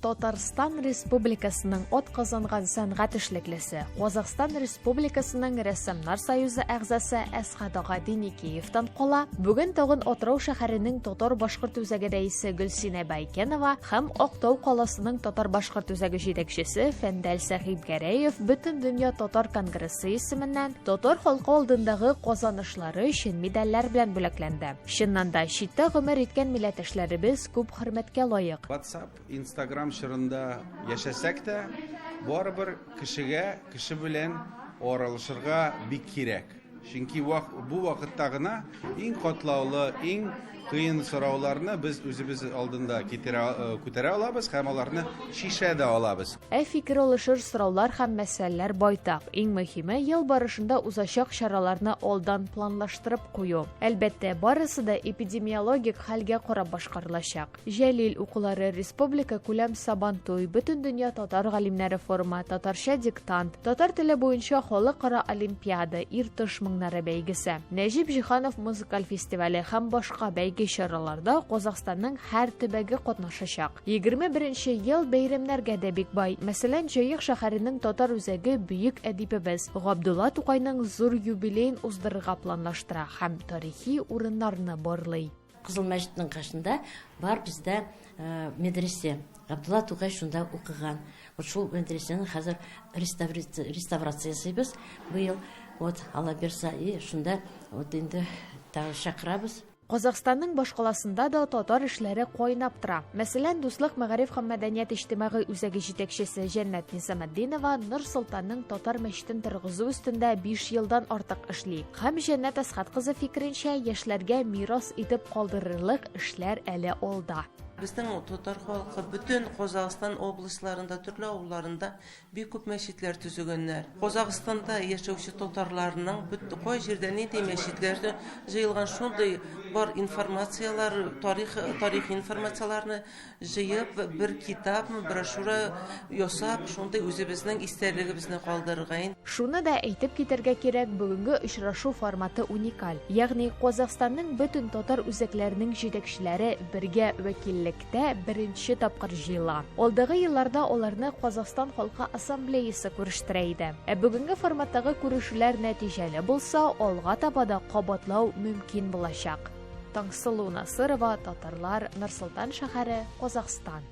Татарстан Республикасының атказанган сәнгать эшлеклесе, Казакстан Республикасының Рәссамнар союзы әгъзасы Әсхат Гадиникеевтан кала. Бүген тагын Отрау шәһәренең татар-башкорт үзәге рәисе Гөлсинә Байкенова һәм Актау каласының татар-башкорт үзәге җитәкчесе Фәндәл Сәхибгәрәев бөтен дөнья татар конгрессы исеменнән татар халкы алдындагы казанышлары өчен медальләр белән бүләкләнде. Чыннан да читтә гомер иткән милләттәшләребез күп хөрмәткә лаек. WhatsApp, Instagram шырында яшәсәк тә, барыбер кеше белән аралашырга бик кирәк. Чөнки бу вакытта гына иң катлаулы, иң кыен сорауларны без үзебез алдында күтәрә алабыз һәм аларны шишәдә алабыз. Фикер алышыр сораулар һәм мәсьәләләр байтак. Иң мөһиме ел барышында узачак чараларны алдан планлаштырып кую. Әлбәттә, барысы да эпидемиологик хәлгә карап башкарылачак. Җәлил укулары, республика күләм сабантуй, бөтен дөнья татар галимнәре форумы, татарча диктант, татар теле буенча халыкара олимпиада, Иртыш моңнары бәйгесе, Нәҗип Җиһанов музыкаль фестивале һәм башка чараларда Казакстанның һәр төбәге катнашачак. 21-нче ел бәйрәмнәргә дә бик бай. Мәсәлән, Җаек шәһәренең татар үзәге бөек әдибебез Габдулла Тукайның зур юбилеен уздырырга планлаштыра һәм тарихи урыннарны барлый. Кызыл мәчетнең кашында бар бездә медресе. Габдулла Тукай шунда укыган. Шул медресенең хәзер реставрациясе без быел ала берса шунда инде чакырабыз. Казакстанның башкаласында да татар эшләре кайнап тора. Мәсәлән, Дуслык, мәгариф һәм мәдәният иҗтимагый үзәге җитәкчесе Җәннәт Низаметдинова Нур-Султанның татар мәчетен торгызу өстендә 5 елдан артык эшли. Һәм Җәннәт Әсхат кызы фикеренчә, яшьләргә мирас итеп калдырырлык эшләр әле алда. Безнең татар халкы бөтен Казакстан облысларында, төрле авылларында бик күп мәчетләр төзегәннәр. Казакстанда яшәүче татарларның кай җирдә нинди мәчетләр җыелган, шундый бар информациялар, тарих информацияларны җыеп, бер китап, брошюра ясап, шундый үзебезнең истәлегебезне калдырган. Шуны да әйтеп китәргә кирәк, бүгенге очрашу форматы уникаль. Ягъни Казакстанның бөтен татар үзәкләренең җитәкчеләре бергә вәкиллектә беренче тапкыр җыела. Алдагы елларда аларны Казакстан халкы ассамблеясы күрештерә иде. Бүгенге форматтагы күрешүләр нәтиҗәле булса, алга таба да кабатлау мөмкин булачак. Таңсылу Насырова, Татарлар, Нур-Султан шәһәре, Казакстан.